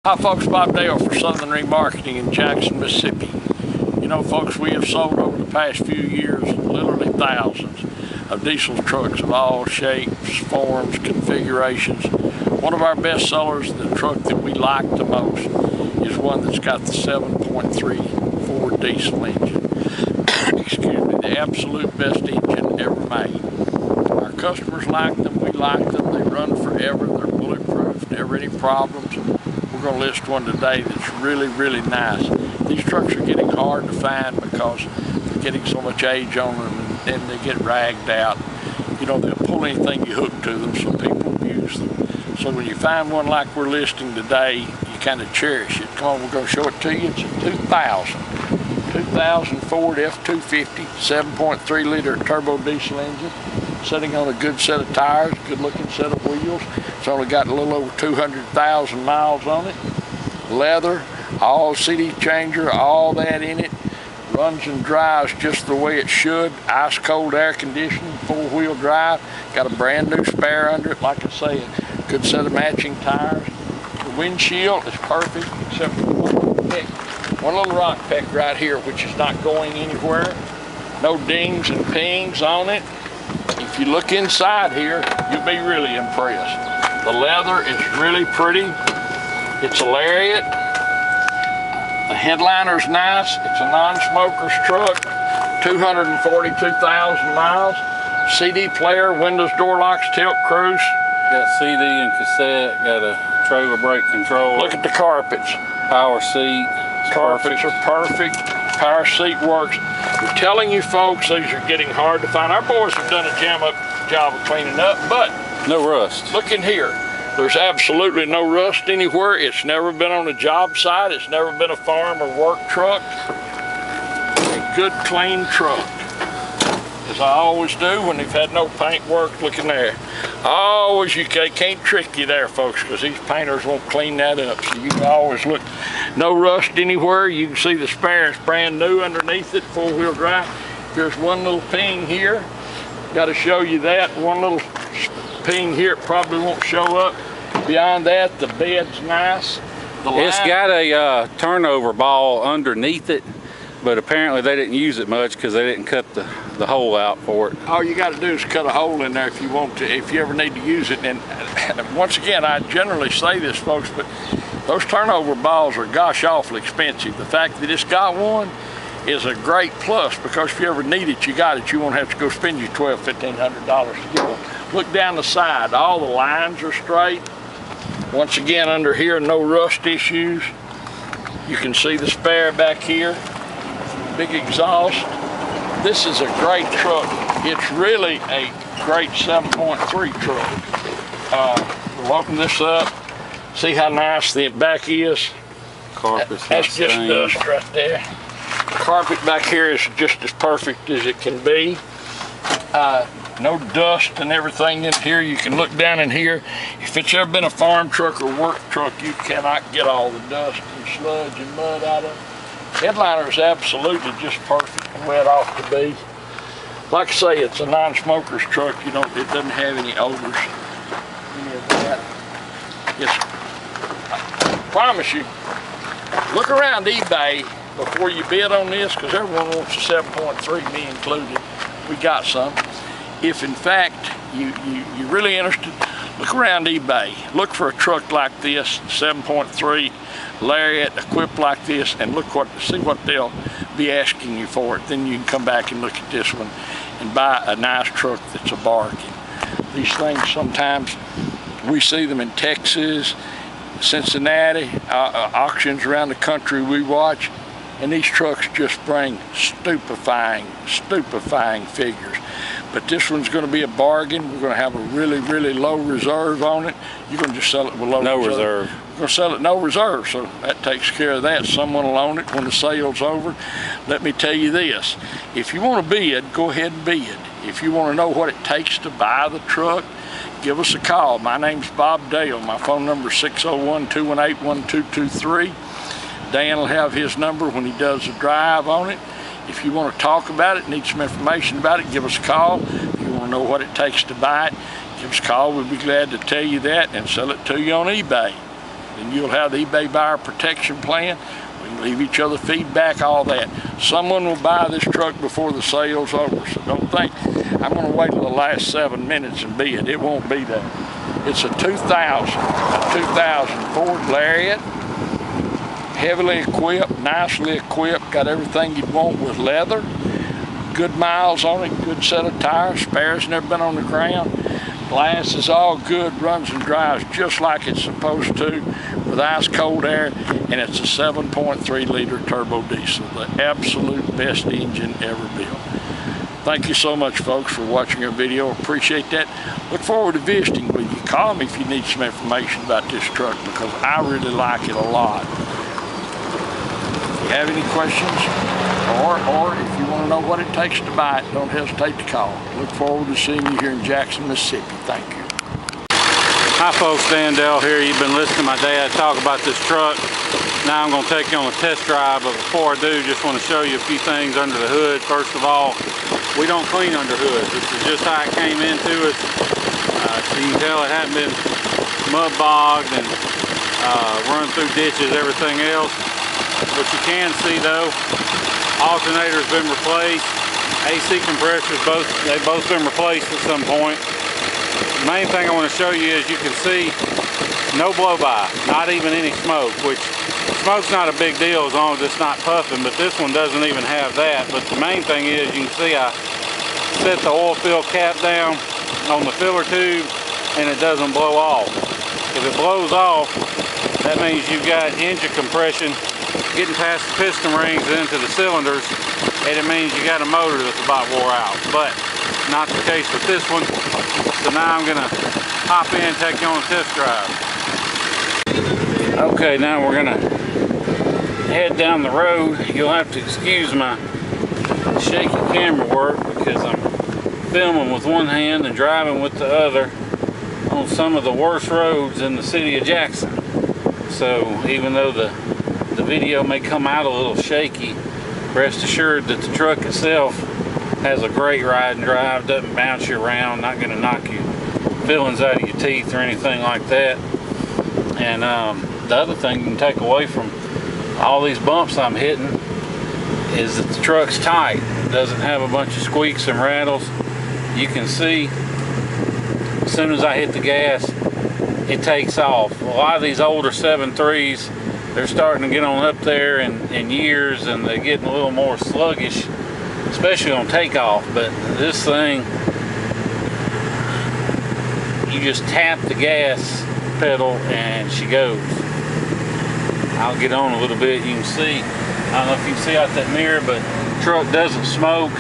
Hi folks, Bob Dale for Southern Remarketing in Jackson, Mississippi. You know folks, we have sold over the past few years literally thousands of diesel trucks of all shapes, forms, configurations. One of our best sellers, the truck that we like the most, is one that's got the 7.3 Ford diesel engine. Excuse me, the absolute best engine ever made. Our customers like them, we like them, they run forever, they're bulletproof, never any problems. We're going to list one today that's really nice. These trucks are getting hard to find because they're getting so much age on them and they get ragged out. You know, they'll pull anything you hook to them, so people abuse them. So when you find one like we're listing today, you kind of cherish it. Come on, we're going to show it to you. It's a 2000 Ford F250 7.3 liter turbo diesel engine, sitting on a good set of tires, good looking set of wheels. It's only got a little over 200,000 miles on it. Leather, all CD changer, all that in it. Runs and drives just the way it should. Ice cold air conditioning, 4-wheel drive. Got a brand new spare under it, like I say, a good set of matching tires. The windshield is perfect except for one little rock peck right here, which is not going anywhere. No dings and pings on it. If you look inside here, you'll be really impressed. The leather is really pretty. It's a Lariat. The headliner's nice. It's a non-smoker's truck. 242,000 miles. CD player, windows, door locks, tilt cruise. Got CD and cassette. Got a trailer brake control. Look at the carpets. Power seat. Carpets are perfect. Power seat works. I'm telling you folks, these are getting hard to find. Our boys have done a jam-up job of cleaning up, but no rust. look in here. There's absolutely no rust anywhere. It's never been on a job site. It's never been a farm or work truck. A good, clean truck. As I always do when they've had no paint work. Look in there. Always, they can't trick you there, folks, because these painters won't clean that up. So you can always look. No rust anywhere. You can see the spare is brand new underneath it, 4-wheel drive. There's one little ping here. Got to show you that. One little ping here, it probably won't show up. Beyond that, the bed's nice. It's got a turnover ball underneath it, but apparently they didn't use it much because they didn't cut the hole out for it. All you got to do is cut a hole in there if you want to, if you ever need to use it. And once again, I generally say this, folks, but those turnover balls are gosh awfully expensive. The fact that it's got one is a great plus, because if you ever need it, you got it. You won't have to go spend your $1,200, $1,500 to get one. Look down the side, all the lines are straight. Once again, under here, no rust issues. You can see the spare back here, big exhaust. This is a great truck. It's really a great 7.3 truck. We'll open this up, see how nice the back is. Carpet's That's just dust right there. Carpet back here is just as perfect as it can be. No dust and everything in here. You can look down in here. If it's ever been a farm truck or work truck, you cannot get all the dust and sludge and mud out of it. Headliner is absolutely just perfect the way it ought to be. Like I say, it's a non-smoker's truck. It doesn't have any odors, any of that. I promise you, look around eBay before you bid on this, because everyone wants a 7.3, me included. We got some. If in fact you're really interested, look around eBay. Look for a truck like this, 7.3 Lariat equipped like this, and see what they'll be asking you for it. Then you can come back and look at this one and buy a nice truck that's a bargain. These things sometimes we see them in Texas, Cincinnati, auctions around the country we watch, and these trucks just bring stupefying figures. But this one's going to be a bargain. We're going to have a really low reserve on it. You're going to just sell it with low reserve. We're going to sell it no reserve, so that takes care of that. Someone will own it when the sale's over. Let me tell you this. If you want to bid, go ahead and bid. If you want to know what it takes to buy the truck, give us a call. My name's Bob Dale. My phone number is 601-218-1223. Dan will have his number when he does a drive on it. If you want to talk about it, need some information about it, give us a call. If you want to know what it takes to buy it, give us a call. We'll be glad to tell you that and sell it to you on eBay. then you'll have the eBay buyer protection plan. We can leave each other feedback, all that. Someone will buy this truck before the sale's over, so don't think I'm going to wait till the last 7 minutes and bid. It won't be that. It's a 2000 Ford Lariat, heavily equipped, nicely equipped, got everything you'd want with leather. Good miles on it, good set of tires, spares never been on the ground. Glass is all good, runs and drives just like it's supposed to with ice cold air, and it's a 7.3 liter turbo diesel, the absolute best engine ever built. Thank you so much, folks, for watching our video. Appreciate that. Look forward to visiting with you. Call me if you need some information about this truck, because I really like it a lot. If you have any questions, or if you want to know what it takes to buy it, don't hesitate to call. Look forward to seeing you here in Jackson, Mississippi. Thank you. Hi folks, Dan Dell here. You've been listening to my dad talk about this truck. Now I'm going to take you on a test drive, but before I do, just want to show you a few things under the hood. First of all, we don't clean under hoods. This is just how it came into us. So you can tell it hadn't been mud bogged and run through ditches, everything else. What you can see though, alternator's been replaced, AC compressors, they've both been replaced at some point. The main thing I want to show you is you can see no blow-by, not even any smoke, which smoke's not a big deal as long as it's not puffing, but this one doesn't even have that. But the main thing is you can see I set the oil fill cap down on the filler tube and it doesn't blow off. If it blows off, that means you've got engine compression getting past the piston rings and into the cylinders, and it means you got a motor that's about wore out. But not the case with this one. So now I'm gonna hop in and take you on a test drive. Okay, now we're gonna head down the road. You'll have to excuse my shaky camera work because I'm filming with one hand and driving with the other on some of the worst roads in the city of Jackson. So even though the video may come out a little shaky, rest assured that the truck itself has a great ride and drive, doesn't bounce you around, not going to knock you fillings out of your teeth or anything like that. And the other thing you can take away from all these bumps I'm hitting is that the truck's tight. It doesn't have a bunch of squeaks and rattles. You can see as soon as I hit the gas, it takes off. A lot of these older 7.3s, they're starting to get on up there in years, and they're getting a little more sluggish, especially on takeoff. But this thing, you just tap the gas pedal and she goes. I'll get on a little bit. You can see, I don't know if you can see out that mirror, but the truck doesn't smoke.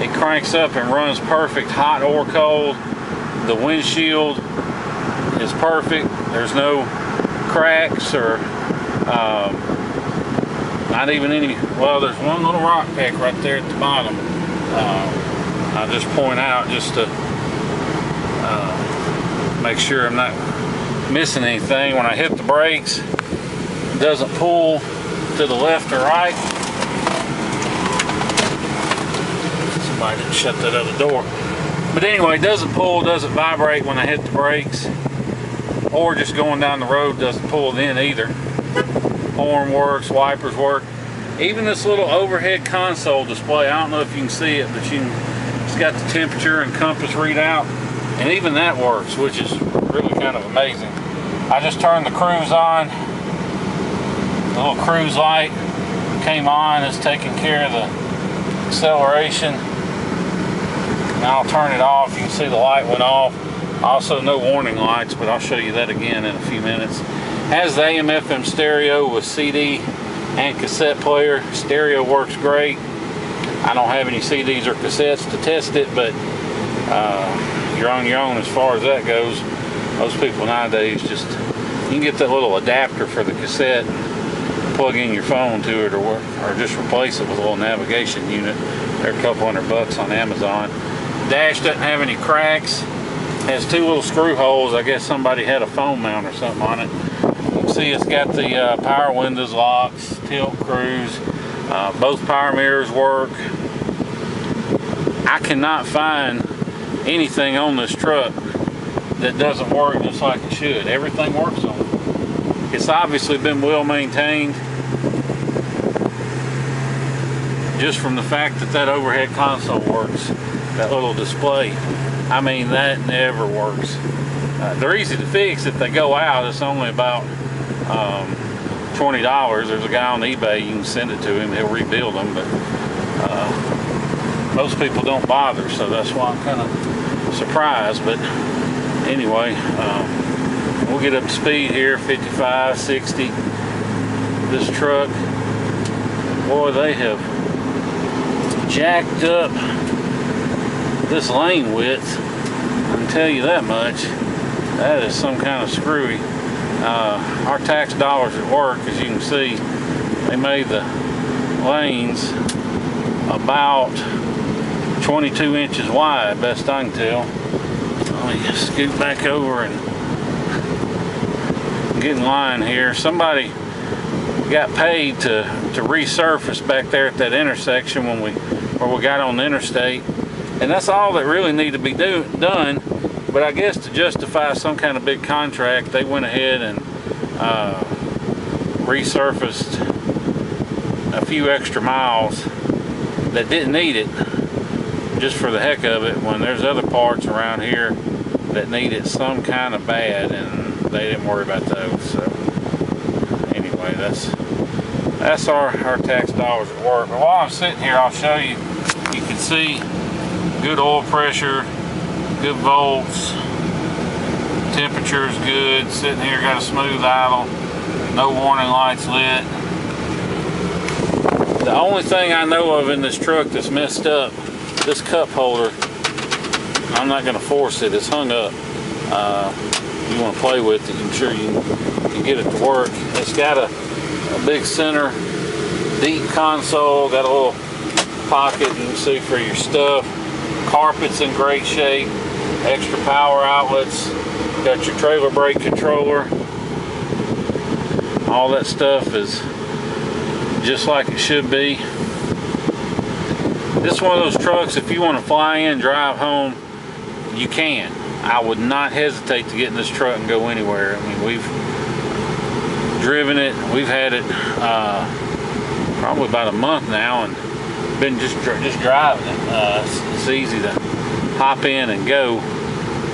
It cranks up and runs perfect, hot or cold. The windshield is perfect. There's no cracks or not even any. Well, there's one little rock peck right there at the bottom. I'll just point out just to make sure I'm not missing anything. When I hit the brakes, it doesn't pull to the left or right. Somebody didn't shut that other door. But anyway, it doesn't pull, doesn't vibrate when I hit the brakes, or just going down the road doesn't pull it in either. Horn works, wipers work. Even this little overhead console display, I don't know if you can see it, but it's got the temperature and compass readout, and even that works, which is really kind of amazing. I just turned the cruise on. The little cruise light came on, it's taking care of the acceleration. Now I'll turn it off. You can see the light went off. Also no warning lights, but I'll show you that again in a few minutes. Has the AM/FM stereo with CD and cassette player. Stereo works great. I don't have any CDs or cassettes to test it, but you're on your own as far as that goes. Most people nowadays just, you can get that little adapter for the cassette, plug in your phone to it, or just replace it with a little navigation unit. They're a couple $100 on Amazon. Dash doesn't have any cracks. Has two little screw holes. I guess somebody had a phone mount or something on it. You can see it's got the power windows, locks, tilt, cruise. Both power mirrors work. I cannot find anything on this truck that doesn't work just like it should. Everything works on it. It's obviously been well maintained, just from the fact that that overhead console works, that little display. I mean, that never works. They're easy to fix if they go out. It's only about $20. There's a guy on eBay, you can send it to him, he'll rebuild them, but most people don't bother, so that's why I'm kind of surprised. But anyway, we'll get up to speed here, 55, 60. This truck, boy, they have jacked up this lane width. I can tell you that much. That is some kind of screwy. Our tax dollars at work, as you can see, they made the lanes about 22 inches wide, best I can tell. Let me scoot back over and get in line here. Somebody got paid to resurface back there at that intersection where we got on the interstate, and that's all that really needed to be done. But I guess to justify some kind of big contract, they went ahead and resurfaced a few extra miles that didn't need it, just for the heck of it, when there's other parts around here that need it some kind of bad, and they didn't worry about those. So anyway, that's our tax dollars at work. But while I'm sitting here, I'll show you. You can see good oil pressure, good volts, temperature's good. Sitting here, got a smooth idle, no warning lights lit. The only thing I know of in this truck that's messed up, this cup holder. I'm not going to force it, it's hung up. You want to play with it, I'm sure you can get it to work. It's got a big center, deep console, got a little pocket, you can see, for your stuff. Carpet's in great shape, extra power outlets, got your trailer brake controller. All that stuff is just like it should be. This is one of those trucks, if you want to fly in, drive home, you can. I would not hesitate to get in this truck and go anywhere. I mean, we've driven it, we've had it probably about a month now, and been just driving it. It's easy to hop in and go,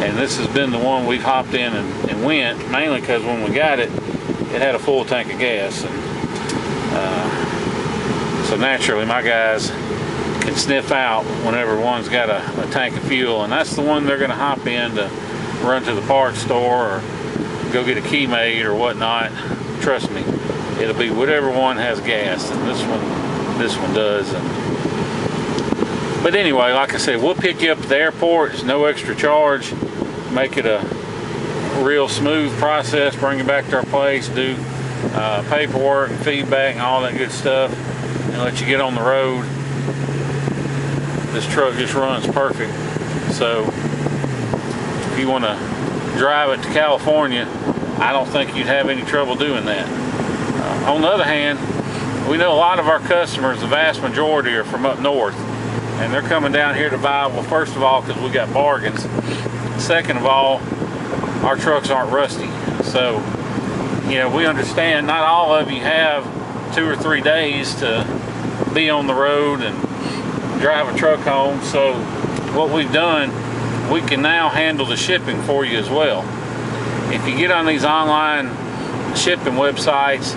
and this has been the one we've hopped in and went, mainly because when we got it, it had a full tank of gas, and so naturally my guys can sniff out whenever one's got a tank of fuel, and that's the one they're going to hop in to run to the parts store or go get a key made or whatnot. Trust me, it'll be whatever one has gas, and this one does. But anyway, like I said, we'll pick you up at the airport. It's no extra charge. Make it a real smooth process, bring you back to our place, do paperwork and feedback and all that good stuff, and let you get on the road. This truck just runs perfect. So if you want to drive it to California, I don't think you'd have any trouble doing that. On the other hand, we know a lot of our customers, the vast majority, are from up north, and they're coming down here to buy. Well, first of all, because we got bargains. Second of all, our trucks aren't rusty. So, you know, we understand not all of you have 2 or 3 days to be on the road and drive a truck home. So what we've done, we can now handle the shipping for you as well. If you get on these online shipping websites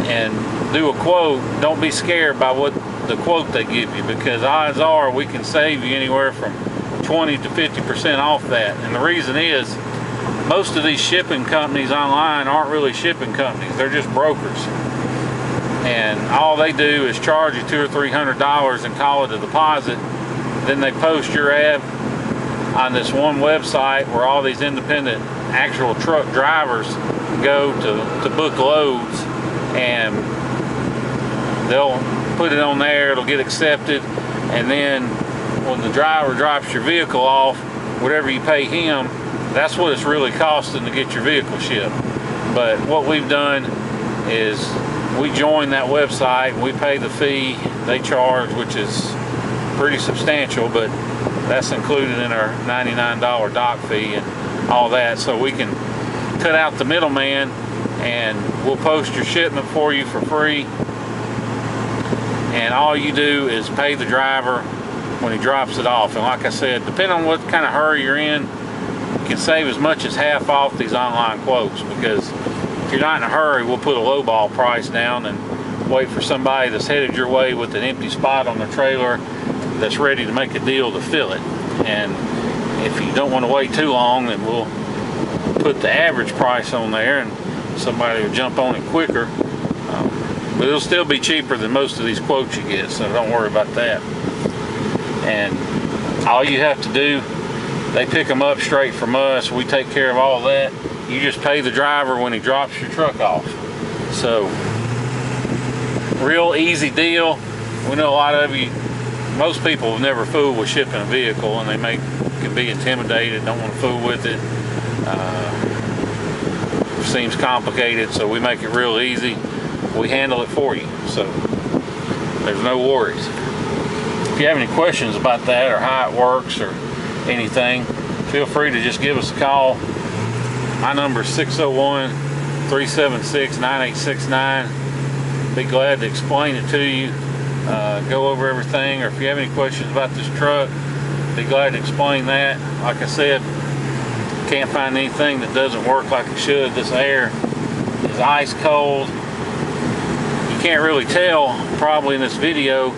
and do a quote, don't be scared by what the quote they give you, because odds are we can save you anywhere from 20 to 50% off that. And the reason is, most of these shipping companies online aren't really shipping companies, they're just brokers. And all they do is charge you $200 or $300 and call it a deposit. Then they post your ad on this one website where all these independent actual truck drivers go to book loads, and they'll put it on there, it'll get accepted, and then when the driver drops your vehicle off, whatever you pay him, that's what it's really costing to get your vehicle shipped. But what we've done is we join that website, we pay the fee they charge, which is pretty substantial, but that's included in our $99 dock fee and all that, so we can cut out the middleman and we'll post your shipment for you for free. And all you do is pay the driver when he drops it off. And like I said, depending on what kind of hurry you're in, you can save as much as half off these online quotes, because if you're not in a hurry, we'll put a lowball price down and wait for somebody that's headed your way with an empty spot on the trailer that's ready to make a deal to fill it. And if you don't want to wait too long, then we'll put the average price on there and somebody will jump on it quicker. But it'll still be cheaper than most of these quotes you get, so don't worry about that. And all you have to do, they pick them up straight from us. We take care of all that. You just pay the driver when he drops your truck off. So, real easy deal. We know a lot of you, most people have never fooled with shipping a vehicle, and they can be intimidated, don't want to fool with it. Seems complicated, so we make it real easy. We handle it for you, so there's no worries. If you have any questions about that or how it works or anything, feel free to just give us a call. My number is 601-376-9869. Be glad to explain it to you, go over everything, or if you have any questions about this truck, be glad to explain that. Like I said, can't find anything that doesn't work like it should. This air is ice cold. You can't really tell probably in this video,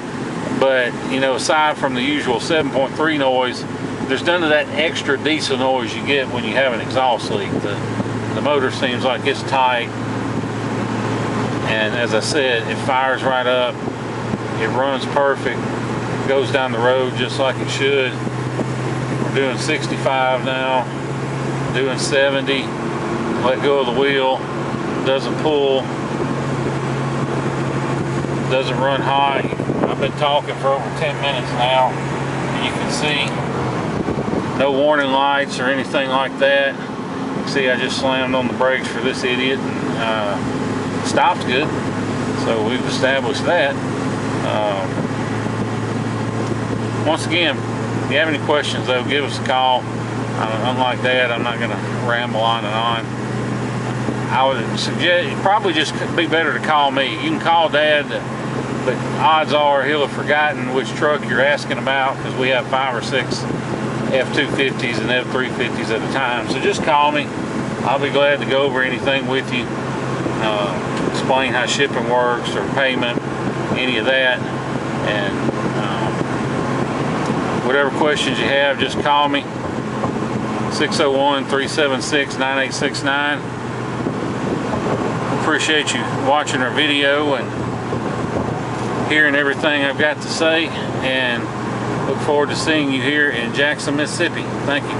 but you know, aside from the usual 7.3 noise, there's none of that extra diesel noise you get when you have an exhaust leak. The motor seems like it's tight, and as I said, it fires right up, it runs perfect, goes down the road just like it should. We're doing 65 now, doing 70, let go of the wheel, doesn't pull, doesn't run hot. I've been talking for over 10 minutes now, and you can see no warning lights or anything like that. See, I just slammed on the brakes for this idiot, and stopped good, so we've established that. Once again, if you have any questions though, give us a call. Unlike that, I'm not going to ramble on and on. I would suggest, it'd probably just be better to call me. You can call Dad, but odds are he'll have forgotten which truck you're asking about, because we have 5 or 6 F250s and F350s at a time. So just call me. I'll be glad to go over anything with you, explain how shipping works or payment, any of that. And whatever questions you have, just call me. 601-376-9869. Appreciate you watching our video and hearing everything I've got to say, and look forward to seeing you here in Jackson, Mississippi. Thank you.